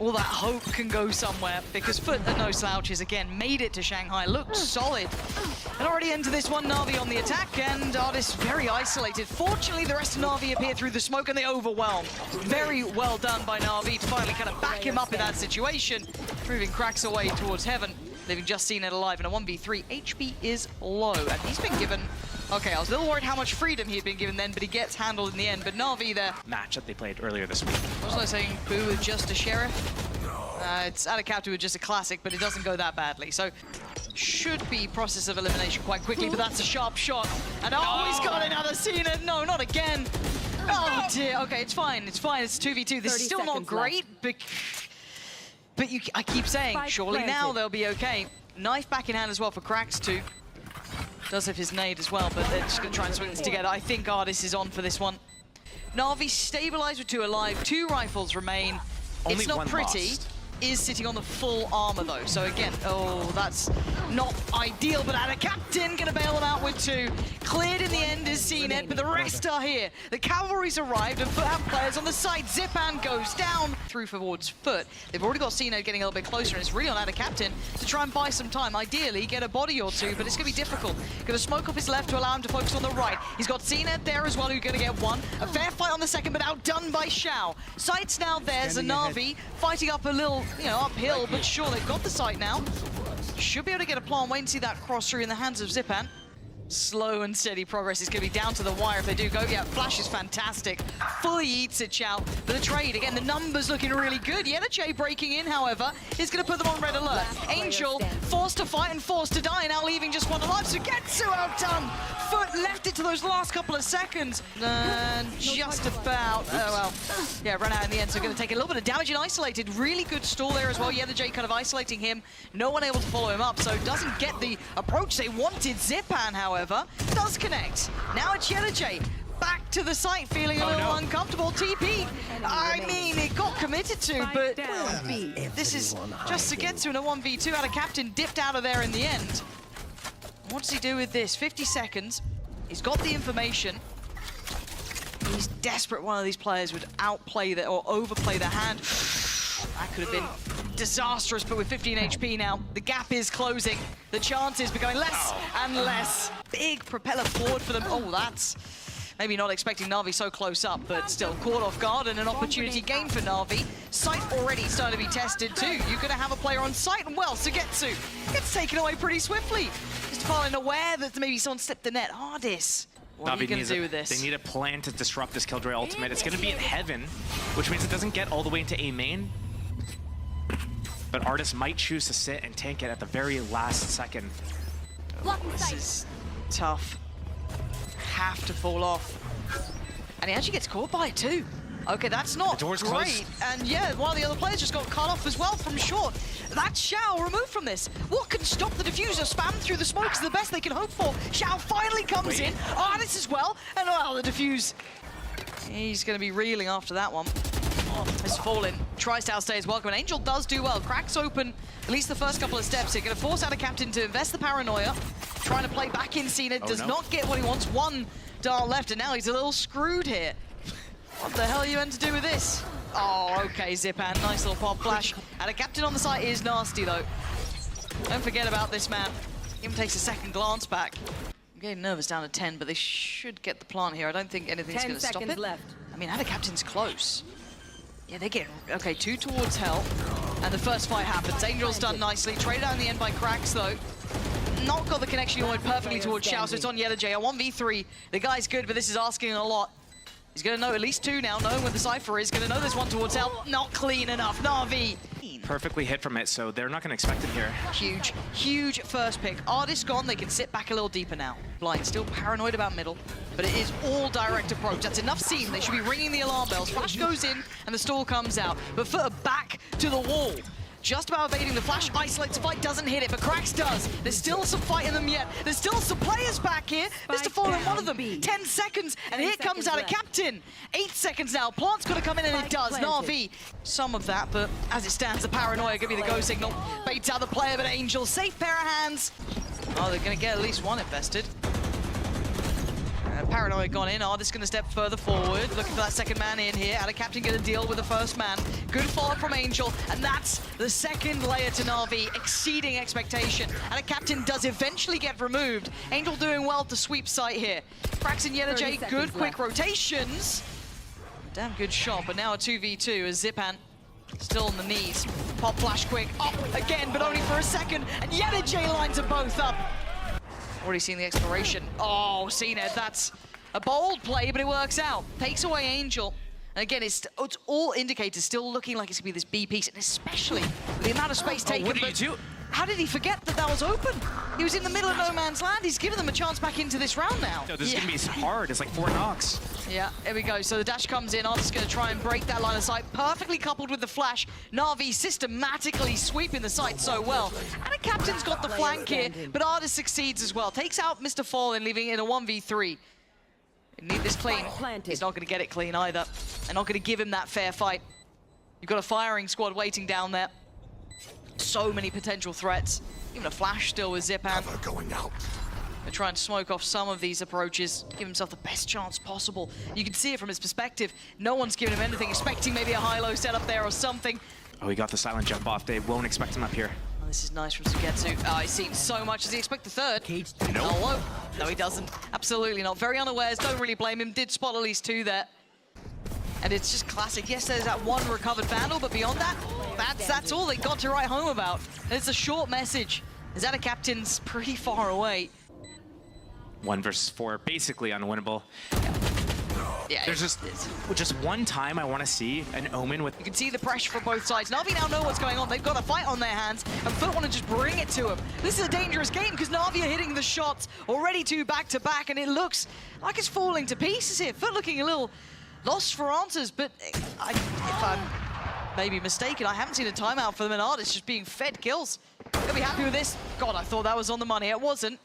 all that hope can go somewhere, because FUT and no slouches again made it to Shanghai, looked solid. And already into this one, NAVI on the attack, and Artis very isolated. Fortunately, the rest of NAVI appear through the smoke and they overwhelm. Very well done by NAVI to finally kind of back him up in that situation, moving Cracks away towards heaven, leaving just seen it alive in a 1v3. HP is low, and he's been given... Okay, I was a little worried how much freedom he'd been given then, but he gets handled in the end. But NAVI there... Match that they played earlier this week. Wasn't I saying Boo with just a sheriff? It's out of captain with just a classic, but it doesn't go that badly. So, should be process of elimination quite quickly, but that's a sharp shot. And oh, he's got another Cena! No, not again! Oh dear, okay, it's fine, it's fine, it's 2v2. This is still not great, but I keep saying, surely now they'll be okay. Knife back in hand as well for Cracks too. Does have his nade as well, but they're just going to try and swing this together. I think Artis is on for this one. Na'Vi stabilized with 2 alive, 2 rifles remain. Only it's not one pretty. lost. Is sitting on the full armor though, so again, oh, that's not ideal, but a captain gonna bail him out with 2. Cleared in the end is CNED, but the rest are here. The cavalry's arrived and FUT have players on the side. Zipan goes down through towards FUT. They've already got CNED getting a little bit closer, and it's really on captain to try and buy some time. Ideally, get a body or 2, but it's gonna be difficult. Gonna smoke up his left to allow him to focus on the right. He's got CNED there as well, who's gonna get 1. A fair fight on the second, but outdone by Xiao. Sight's now there's a NAVI fighting up a little, you know, uphill, but sure, they've got the site now. Should be able to get a plant. Wait and see that cross through in the hands of Zipan. Slow and steady progress. It's going to be down to the wire if they do go. Yeah, Flash is fantastic. Fully eats it, Chow. But the trade, again, the numbers looking really good. Yenache breaking in, however, is going to put them on red alert. Angel forced to fight and forced to die, now leaving just 1 alive. So Getsu outdone. FUT left it to those last couple of seconds. And just about, oh well, yeah, ran out in the end. So going to take a little bit of damage and isolated. Really good stall there as well. Yenache kind of isolating him. No one able to follow him up, so doesn't get the approach they wanted. Zipan, however, does connect. Now it's Yenache. Back to the site, feeling a little uncomfortable. TP, I mean, it got committed to, but this is just to get to in a 1v2 out of captain, dipped out of there in the end. What does he do with this? 50 seconds. He's got the information. He's desperate one of these players would outplay or overplay their hand. That could have been disastrous, but with 15 HP now, the gap is closing. The chances becoming less and less. Big propeller forward for them. Oh, that's maybe not expecting NAVI so close up, but still caught off guard and an opportunity gained for NAVI. Sight already starting to be tested too. You're going to have a player on site, and well, Sugetsu gets taken away pretty swiftly. Just falling aware that maybe someone slipped the net. Ardis. What are you going to do with this? They need a plan to disrupt this Killjoy ultimate. It's going to be in heaven, which means it doesn't get all the way into A main. But Artis might choose to sit and tank it at the very last second. This is tough. Have to fall off. And he actually gets caught by it too. Okay, that's not great. Closed. And yeah, one of the other players just got cut off as well from short. That's Xiao removed from this. What can stop the diffuser? Spam through the smoke is the best they can hope for. Xiao finally comes in. Artis as well. And oh, the diffuse. He's going to be reeling after that one. Has fallen. Tries to outstay his welcome, and Angel does do well. Cracks open at least the first couple of steps here. Going to force out a captain to invest the paranoia. Trying to play back in Cena. Does not get what he wants. 1 dart left, and now he's a little screwed here. What the hell are you meant to do with this? Oh, okay, Zipan. Nice little pop flash. And a captain on the site is nasty, though. Don't forget about this man. Even takes a second glance back. I'm getting nervous down to 10, but they should get the plant here. I don't think anything's going to stop it. Left. I mean, Ada Captain's close. Yeah, they get, okay, 2 towards Hell, and the first fight happens. Angel's done nicely, traded out in the end by Cracks though. Not got the connection he wanted perfectly towards Xiao, so it's on Yenache. A 1v3, the guy's good, but this is asking a lot. He's gonna know at least 2 now, knowing where the Cypher is, gonna know there's 1 towards Hell. Not clean enough, NAVI. Perfectly hit from it, so they're not gonna expect it here. Huge, huge first pick. Ardis gone, they can sit back a little deeper now. Blind, still paranoid about middle, but it is all direct approach. That's enough scene. They should be ringing the alarm bells. Flash goes in, and the stall comes out. But FUT back to the wall. Just about evading the flash, isolates fight, doesn't hit it, but Cracks does. There's still some fight in them yet. There's still some players back here. Mr. Fallen, one of them. 10 seconds, and here comes out a captain. 8 seconds now. Plant's got to come in, and it does. NAVI, some of that, but as it stands, the paranoia give me the go signal. Baits out the player, but Angel, safe pair of hands. Oh, they're going to get at least 1 invested. paranoia gone in. Artist going to step further forward, looking for that second man in here. Out of Captain going to deal with the first man. Good follow from Angel, and that's the second layer to Na'Vi, exceeding expectation. Out of Captain does eventually get removed. Angel doing well to sweep site here. Frax and Yenajay, good quick rotations. Damn good shot, but now a 2v2 as Zipan still on the knees. Pop flash quick, up again, but only for a second, and Yenajay lines them both up. Already seen the exploration. Oh, CNED, that's a bold play, but it works out. Takes away Angel. And again, it's all indicators still looking like it's gonna be this B piece, and especially with the amount of space taken. What did you do? How did he forget that that was open? He was in the middle of no man's land. He's given them a chance back into this round now. No, this is gonna be hard. It's like 4 knocks. Yeah, here we go. So the dash comes in. Artist's going to try and break that line of sight. Perfectly coupled with the flash. Na'Vi systematically sweeping the site so well. And the captain's got the flank here, but Artist succeeds as well. Takes out Mr. Fallen, leaving it in a 1v3. You need this clean. He's not going to get it clean either. They're not going to give him that fair fight. You've got a firing squad waiting down there. So many potential threats. Even a flash still with Zipan. Going out. They're trying to smoke off some of these approaches, give himself the best chance possible. You can see it from his perspective. No one's giving him anything, expecting maybe a high-low setup there or something. Oh, he got the silent jump off. They won't expect him up here. Oh, this is nice from Sugetsu. Oh, he's seen so much. Does he expect the third? No. No, he doesn't. Absolutely not. Very unawares. Don't really blame him. Did spot at least 2 there. And it's just classic. Yes, there's that one recovered Vandal, but beyond that, that's all they got to write home about. And it's a short message. Zeta Captain's pretty far away. 1 versus 4, basically unwinnable. Yeah, There's just one time I want to see an Omen with... You can see the pressure from both sides. Na'Vi now know what's going on. They've got a fight on their hands, and FUT want to just bring it to him. This is a dangerous game because Na'Vi are hitting the shots already 2 back-to-back, and it looks like it's falling to pieces here. FUT looking a little lost for answers, but if I'm maybe mistaken, I haven't seen a timeout for them, and Artist just being fed kills. Gonna be happy with this. God, I thought that was on the money. It wasn't.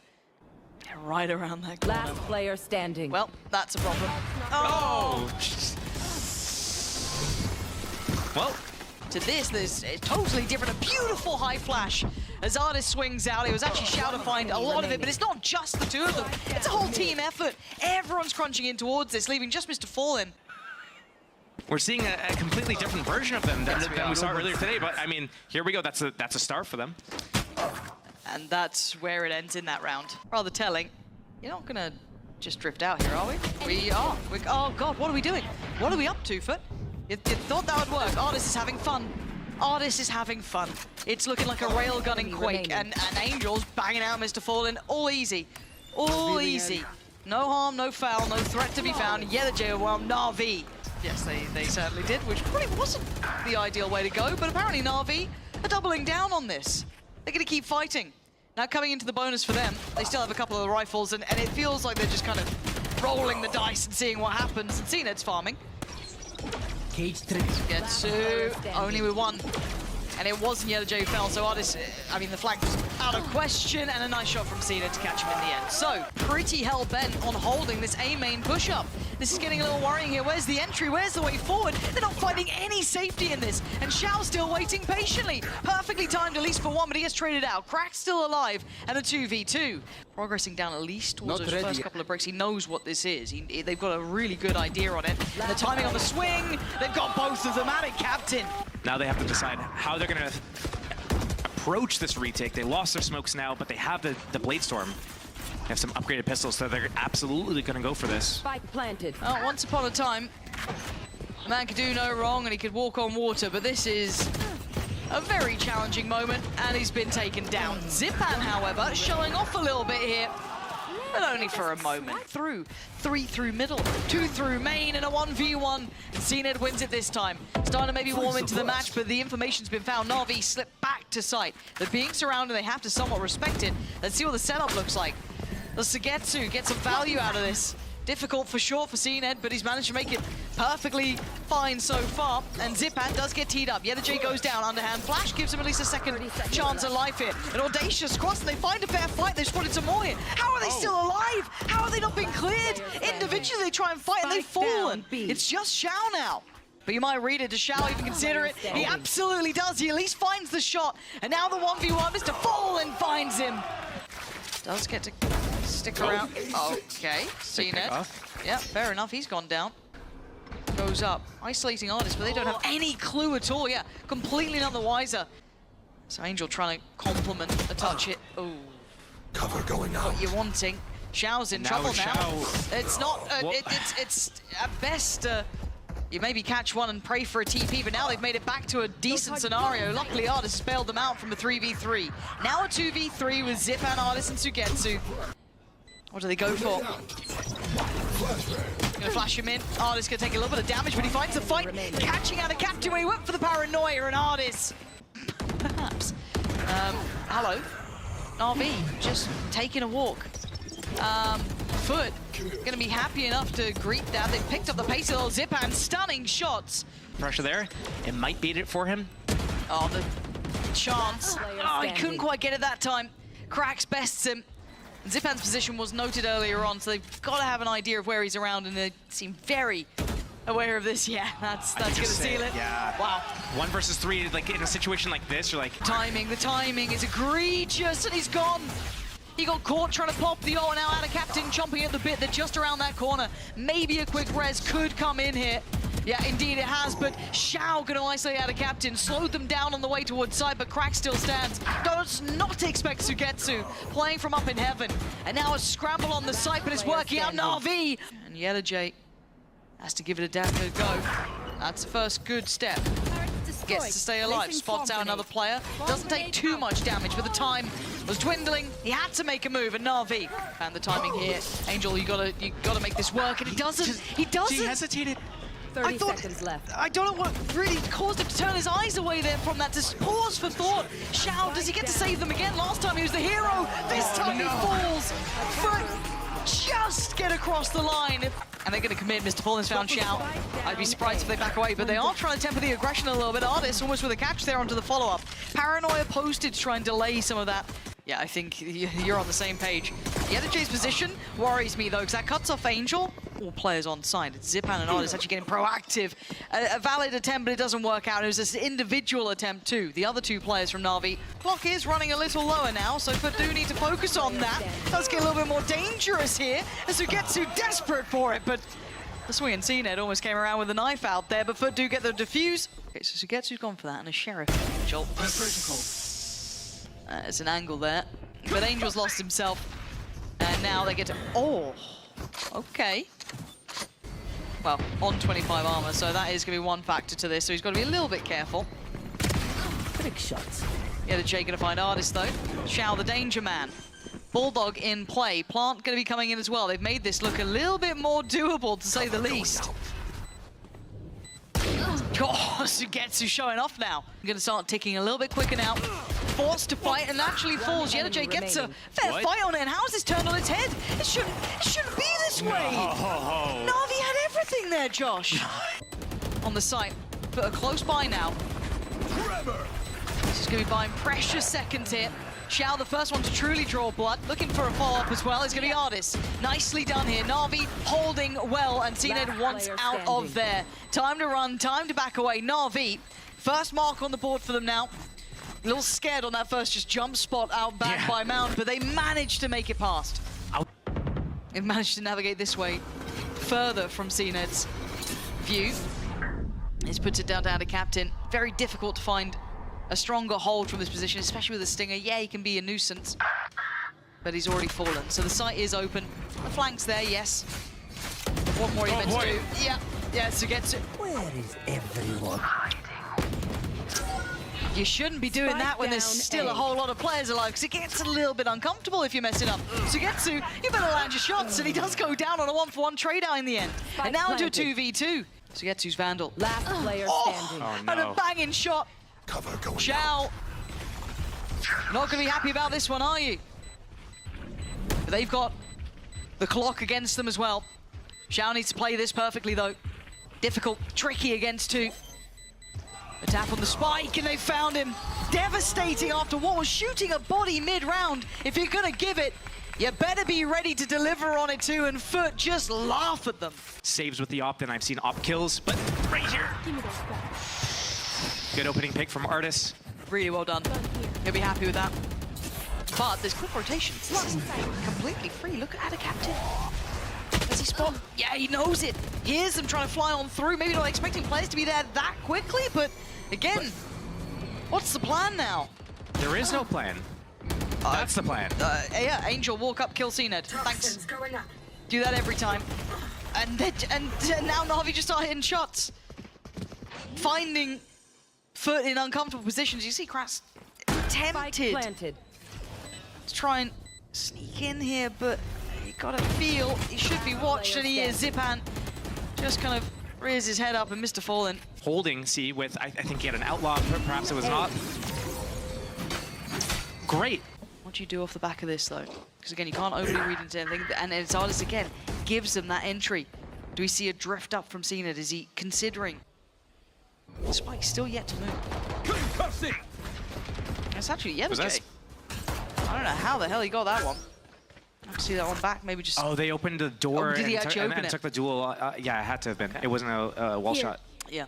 Right around that corner. Last player standing. Well, that's a problem. Oh! Well, to this, there's a totally different, a beautiful high flash. As Artist swings out, it was actually Shao to find a lot of it, but it's not just the 2 of them. It's a whole team effort. Everyone's crunching in towards this, leaving just Mr. Fallen. we're seeing a completely different version of them than we saw earlier today. But I mean, here we go. That's a start for them. And that's where it ends in that round. Rather telling. You're not gonna just drift out here, are we? We are. Oh God, what are we doing? What are we up to, FUT? You thought that would work. Artist is having fun. Artist is having fun. It's looking like a railgunning Quake, and Angel's banging out Mr. Fallen. All easy. All easy. No harm, no foul, no threat to be found. Yenajay, well, Na'Vi. Yes, they certainly did, which probably wasn't the ideal way to go, but apparently Na'Vi are doubling down on this. They're gonna keep fighting. Now coming into the bonus for them, they still have a couple of the rifles, and it feels like they're just kind of rolling the dice and seeing what happens. And CNED's farming. Gets to only with 1. And it wasn't Yenajay who fell, so Artist, I mean, the flank was out of question, and a nice shot from CNED to catch him in the end. So, pretty hell-bent on holding this A-main push-up. This is getting a little worrying here. Where's the entry? Where's the way forward? They're not finding any safety in this, and Shao's still waiting patiently. Perfectly timed, at least for 1, but he gets traded out. Crack's still alive, and a 2v2. Progressing down at least towards those first couple of breaks. He knows what this is. They've got a really good idea on it. And the timing on the swing, they've got both of them at it, Captain. Now they have to decide how they're going to approach this retake. They lost their smokes now, but they have the Blade Storm. They have some upgraded pistols, so they're absolutely going to go for this. Spike planted. Oh, once upon a time, a man could do no wrong and he could walk on water, but this is a very challenging moment, and he's been taken down. Zipan, however, showing off a little bit here, but only for a moment. 3 through middle, 2 through main, and a 1v1. And CNED wins it this time. Starting to maybe warm into the match, but the information's been found. Na'Vi slip back to site. They're being surrounded, they have to somewhat respect it. Let's see what the setup looks like. The Sugetsu get some value out of this. Difficult for sure for CNED, but he's managed to make it perfectly fine so far. And Zipan does get teed up. Yenajay goes down, underhand flash, gives him at least a second chance of life here. An audacious cross, and they find a fair fight. They've spotted some more here. How are they still alive? How are they not being cleared? Individually they try and fight, and they've fallen. It's just Shao now. But you might read it. Does Shao even consider it? He absolutely does. He at least finds the shot. And now the 1v1, Mr. Fallen finds him. Does get to stick around. Okay, CNED. Yeah, fair enough. He's gone down. Goes up. Isolating Artist, but they don't have any clue at all. Yeah, completely none the wiser. So Angel trying to complement a touch hit. Oh. Cover going out. What you're wanting. Xiao's in trouble now. Xiao. It's not, it's at best, you maybe catch one and pray for a TP, but now they've made it back to a decent scenario. Luckily, Artist has bailed them out from a 3v3. Now a 2v3 with Zipan, Artist, and Sugetsu. What do they go for? Gonna flash him in. Artist gonna take a little bit of damage, but he finds the fight. Catching out a captain when he went for the paranoia, and Artist, perhaps. Hello. NAVI, just taking a walk. FUT gonna be happy enough to greet that. They've picked up the pace of little Zipan, stunning shots. Pressure there. It might beat it for him. Oh, the chance. Oh, he couldn't quite get it that time. Cracks bests him. Zipan's position was noted earlier on, so they've got to have an idea of where he's around, and they seem very aware of this. Yeah, that's gonna seal it. Yeah. Wow. 1 versus 3, like in a situation like this, you're like, The timing is egregious, and he's gone. He got caught trying to pop the ult, now out of captain, chomping at the bit. They're just around that corner. Maybe a quick res could come in here. Yeah, indeed it has, but Xiao gonna isolate out of captain, slowed them down on the way towards side, but Crack still stands. Does not expect Sugetsu playing from up in heaven. And now a scramble on the site, but it's working out. NAVI! And J has to give it a go. That's the first good step. Gets to stay alive, spots out another player. Doesn't take too much damage, but the time was dwindling. He had to make a move, and NAVI. And the timing here. Angel, you gotta make this work, and he doesn't. He doesn't. he hesitated. 30 seconds left. I don't know what really caused him to turn his eyes away there from that. Just pause for thought. Xiao, does he get to save them again? Last time he was the hero. This time he falls. FUT just get across the line. And they're going to commit. Mr. Fallen's found Xiao. I'd be surprised if they back away, but they are trying to temper the aggression a little bit. Artist almost with a catch there onto the follow-up. Paranoia posted to try and delay some of that. Yeah, I think you're on the same page. J's position worries me, though, because that cuts off Angel. All players on side. It's Zipan and Artist actually getting proactive. A valid attempt, but it doesn't work out. It was an individual attempt, too. The other two players from NAVI. Clock is running a little lower now, so FUT do need to focus on that. Does get a little bit more dangerous here, as Sugetsu desperate for it, but the swing and CNED almost came around with a knife out there, but FUT do get the defuse. Okay, so Sugetsu's gone for that, and a Sheriff Angel. There's an angle there, but Angel's lost himself, and now they get to... Oh, okay. Well, on 25 armor, so that is going to be one factor to this, so he's got to be a little bit careful. Trick shots. J going to find Artist, though. Xiao, the danger man. Bulldog in play. Plant going to be coming in as well. They've made this look a little bit more doable, to say the least. Oh, Sugetsu showing off now. I'm going to start ticking a little bit quicker now. Forced to fight and actually falls. J gets a fair fight on it. And how has this turned on its head? It shouldn't be this way. NAVI had everything there, Josh. On the site, but close by now. This is going to be buying precious seconds here. Xiao, the first one to truly draw blood. Looking for a follow-up as well. It's going to be Artist. Nicely done here. NAVI holding well, and CNED wants out of there. Time to run, time to back away. NAVI, first mark on the board for them now. A little scared on that first just jump spot out back by Mound, but they managed to make it past. They've managed to navigate this way further from CNED's view. This puts it down to captain. Very difficult to find a stronger hold from this position, especially with a Stinger. Yeah, he can be a nuisance, but he's already fallen. So the site is open. The flank's there, yes. What more are you meant to do? Yeah, Sugetsu. Where is everyone hiding? You shouldn't be doing that when there's still a whole lot of players alive, because it gets a little bit uncomfortable if you mess it up. Sugetsu, you better land your shots, and he does go down on a 1-for-1 trade out in the end. And now into a 2v2. Sugetsu's Vandal. Last player standing. Oh, no. And a banging shot. Cover going Xiao. Not going to be happy about this one, are you? But they've got the clock against them as well. Xiao needs to play this perfectly, though. Difficult, tricky against two. A tap on the spike, and they found him. Devastating after what was shooting a body mid-round. If you're going to give it, you better be ready to deliver on it too, and FUT just laugh at them. Saves with the opt-in. I've seen opt kills, but right here. Good opening pick from Artist. Really well done. He'll be happy with that. But there's quick rotations. This isn't completely free. Look at the captain. As he spot. Yeah, he knows it. Hears them trying to fly on through. Maybe not expecting players to be there that quickly, but again, what's the plan now? There is no plan. That's the plan. Yeah, Angel walk up, kill CNED. Thanks. Do that every time. And now Navi just start hitting shots. Finding FUT in uncomfortable positions. You see Kratz tempted Planted. to try and sneak in here, but you gotta feel he should be watched, and he is. Zipan just kind of rears his head up, and Mr. Fallen. Holding C with, I think he had an outlaw, perhaps it was not. Great. What do you do off the back of this, though? Because again, you can't overly read into anything, and it's Artis again gives them that entry. Do we see a drift up from CNED? Is he considering? Spike's still yet to move. It's actually Yemke. I don't know how the hell he got that one. I have to see that one back. Maybe just. Oh, they opened the door did he and, actually open it? took the duel. Yeah, it had to have been. It wasn't a wall shot. Yeah.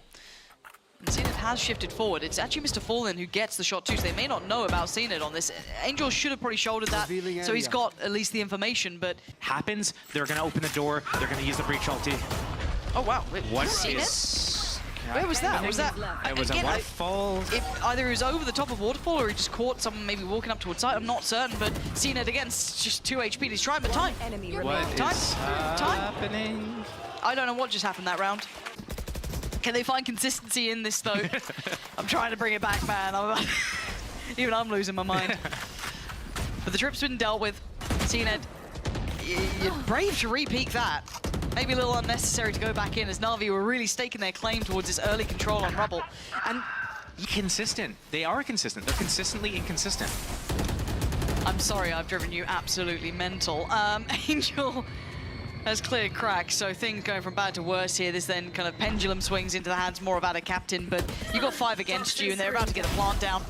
And CNED has shifted forward. It's actually Mr. Fallen who gets the shot too, so they may not know about CNED on this. Angel should have probably shouldered that, so he's got at least the information, but... Happens, they're going to open the door, they're going to use the breach ulti. Oh, wow. Wait, What CNED? is... Where was that? Was that... It was again, a waterfall. If either he was over the top of waterfall or he just caught someone maybe walking up towards site, I'm not certain, but CNED again, it's just 2 HP. He's trying, but time. Enemy What remaining. is Time. happening? I don't know what just happened that round. Can they find consistency in this, though? I'm trying to bring it back, man. Even I'm losing my mind. But the trip's been dealt with. CNED, you're brave to re-peek that. Maybe a little unnecessary to go back in, as Navi were really staking their claim towards this early control on Rubble. And Consistent. They are consistent. They're consistently inconsistent. I'm sorry, I've driven you absolutely mental. Angel has cleared cracks, so things going from bad to worse here. This then kind of pendulum swings into the hands more of a captain, but you've got 5 against you, and they're about to get the plant down.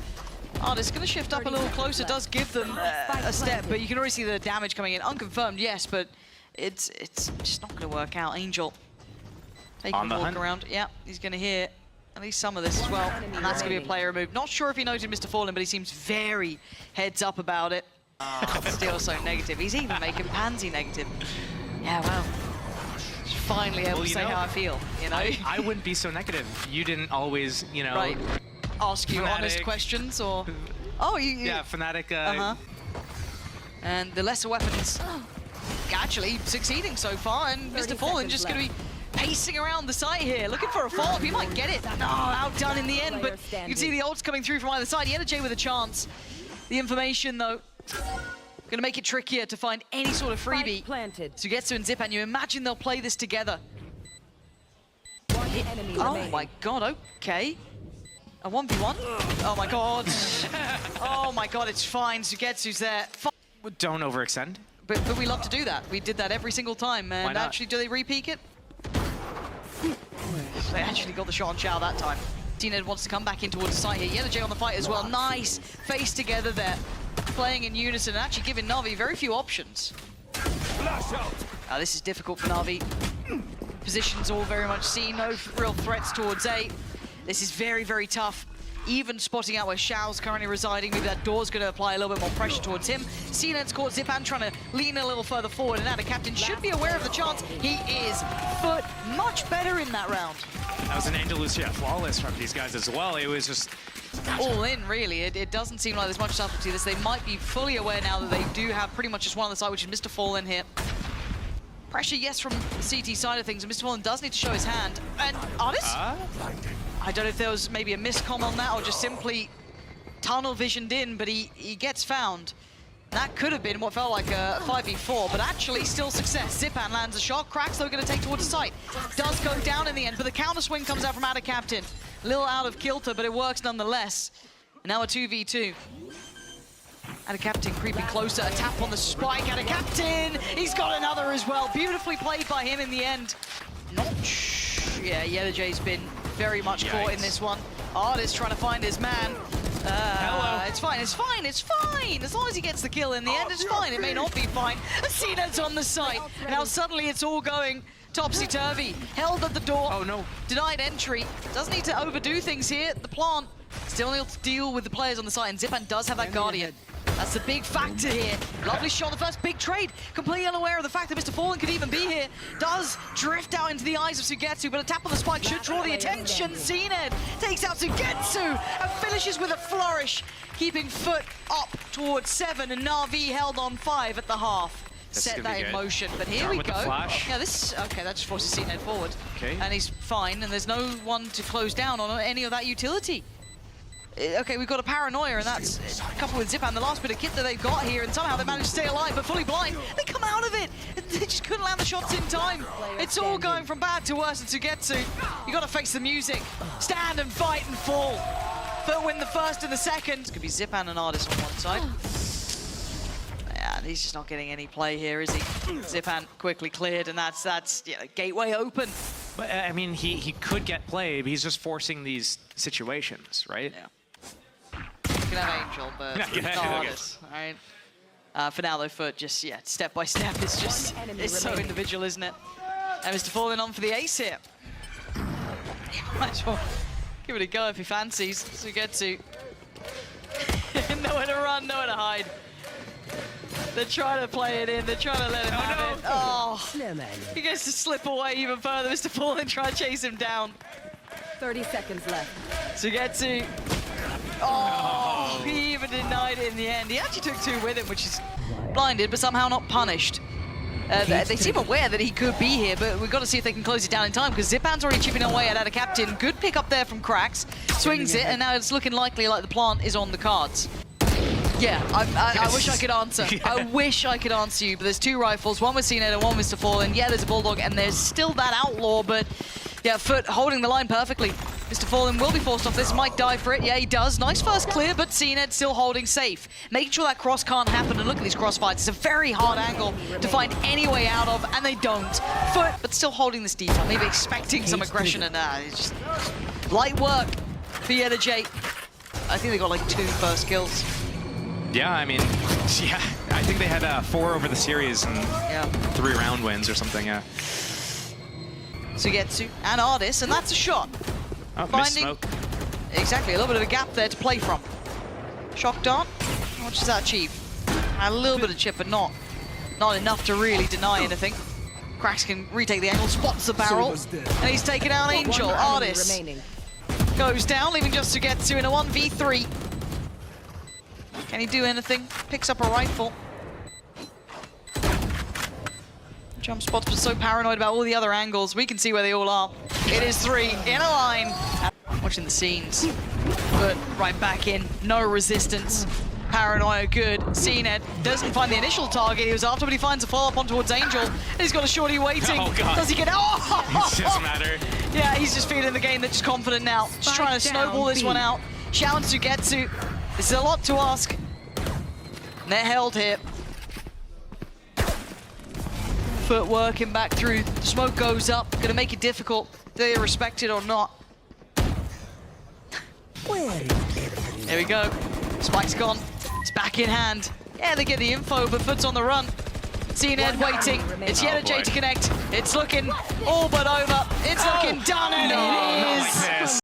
Artis going to shift up a little closer, does give them a step, but you can already see the damage coming in. Unconfirmed, yes, but it's just not going to work out. Angel taking a walk around. Yeah, he's going to hear at least some of this as well, and that's going to be a player move. Not sure if he noted Mr. Fallen, but he seems very heads up about it. Still so negative. He's even making Pansy negative. Yeah, well, finally able to say how I feel, you know? I wouldn't be so negative. You didn't always, you know... Right. Ask you honest questions, or... Oh, you... Yeah, Fnatic... And the lesser weapons actually succeeding so far, and Mr. Fallen just going to be pacing around the site here, looking for a follow-up. He might get it. No, outdone in the end, but you can see the ults coming through from either side. J with a chance. The information, though, going to make it trickier to find any sort of freebie. So Getsu and Zipan, you imagine they'll play this together. Oh my god, okay. A 1v1? Oh my god. Oh my god, it's fine. Sugetsu's there. Don't overextend. But we love to do that. We did that every single time. And actually, do they re-peek it? They actually got the shot on Chow that time. CNED wants to come back in towards the site here. J on the fight as well. Nice face together there. Playing in unison and actually giving Navi very few options. This is difficult for Navi. Positions all very much seen. No real threats towards A. This is very, very tough. Even spotting out where Xiao's currently residing. Maybe that door's going to apply a little bit more pressure towards him. CNED's caught Zipan trying to lean a little further forward, and now the captain should be aware of the chance. He is, but much better in that round. That was an Angel Lucia flawless from these guys as well. It was just... all in, really. It doesn't seem like there's much subtlety to this. They might be fully aware now that they do have pretty much just one on the side, which is Mr. Fallen here. Pressure, yes, from the CT side of things, and Mr. Fallen does need to show his hand. And Artis? I don't know if there was maybe a miscomm on that or just simply tunnel visioned in, but he gets found. That could have been what felt like a 5v4, but actually still success. Zipan lands a shot. Kratz, though, going to take towards the site. Does go down in the end, but the counter swing comes out from Captain. A little out of kilter, but it works nonetheless. And now a 2v2. Captain creeping closer. A tap on the spike. Captain. He's got another as well. Beautifully played by him in the end. Yeah, J's been very much caught in this one. Artis trying to find his man. Hello. It's fine, it's fine, it's fine! As long as he gets the kill in the end, it's fine. It may not be fine. CNED's on the site. Now suddenly it's all going topsy-turvy. Held at the door. Oh no. Denied entry. Doesn't need to overdo things here. The plant still needs to deal with the players on the site, and Zipan does have that Guardian. That's the big factor here. Lovely shot, the first big trade. Completely unaware of the fact that Mr. Fallen could even be here. Does drift out into the eyes of Sugetsu, but a tap on the spike should draw the attention. CNED takes out Sugetsu and finishes with a flourish, keeping FUT up towards 7 and Navi held on 5 at the half. Set that in motion, but here we go. Yeah, this, okay, that just forces CNED forward. Okay. And he's fine, and there's no one to close down on any of that utility. Okay, we've got a paranoia, and that's coupled with Zipan, the last bit of kit that they've got here, and somehow they managed to stay alive, but fully blind. They come out of it! They just couldn't land the shots in time. It's all going from bad to worse, and Sugetsu, you gotta face the music. Stand and fight and fall. FUT win the first and the second. It could be Zipan and Artis on one side. Yeah, he's just not getting any play here, is he? Zipan quickly cleared, and that's yeah, gateway open. But I mean, he could get play, but he's just forcing these situations, right? Yeah. You can have Angel, but not Artis, all right? For now, though, FUT just, yeah, step by step, it's so individual, isn't it? And Mr. Fallen on for the ace here. Might as well give it a go if he fancies. Sugetsu. Nowhere to run, nowhere to hide. They're trying to play it in, they're trying to let him have it. Oh, he gets to slip away even further. Mr. Fallen trying to chase him down. 30 seconds left. Sugetsu. Oh, he even denied it in the end. He actually took 2 with him, which is blinded, but somehow not punished. They seem aware that he could be here, but we've got to see if they can close it down in time, because Zipan's already chipping away at a captain. Good pick up there from Cracks. Swings it, and now it's looking likely like the plant is on the cards. Yeah, I wish I could answer. Yeah. I wish I could answer you, but there's 2 rifles, one with CNED and one with Mr. Fallen. Yeah, there's a Bulldog, and there's still that Outlaw, but yeah, FUT holding the line perfectly. Mr. Fallen will be forced off this, might die for it. Yeah, he does. Nice first clear, but CNED still holding safe. Making sure that cross can't happen, and look at these crossfires. It's a very hard angle to find any way out of, and they don't. FUT, but still holding this detail, maybe expecting some aggression, and it's just light work for J. I think they got like 2 first kills. Yeah, I mean, yeah, I think they had 4 over the series and 3 round wins or something, yeah. Sugetsu and Artis, and that's a shot. Oh, missed smoke. Exactly, a little bit of a gap there to play from. Shock dart, how much does that achieve? A little bit of chip, but not enough to really deny anything. Cracks can retake the angle, spots the barrel, and he's taken out Angel. Artis goes down, leaving just Sugetsu in a 1v3. Can he do anything? Picks up a rifle. Jump spots, but so paranoid about all the other angles. We can see where they all are. It is 3 in a line. Watching the scenes, but right back in. No resistance. Paranoia good. CNED doesn't find the initial target he was after, but he finds a follow-up on towards Angel. And he's got a shorty waiting. Oh, God. Does he get... Oh! It doesn't matter. Yeah, he's just feeling the game. They're just confident now. Just trying to snowball this one out. Xiao and Sugetsu. This is a lot to ask. And they're held here. FUT working back through. Smoke goes up. Gonna make it difficult. They're respected or not. There we go. Spike's gone. It's back in hand. Yeah, they get the info, but FUT's on the run. CNED waiting. It's J to connect. It's looking all but over. It's looking done, and it is.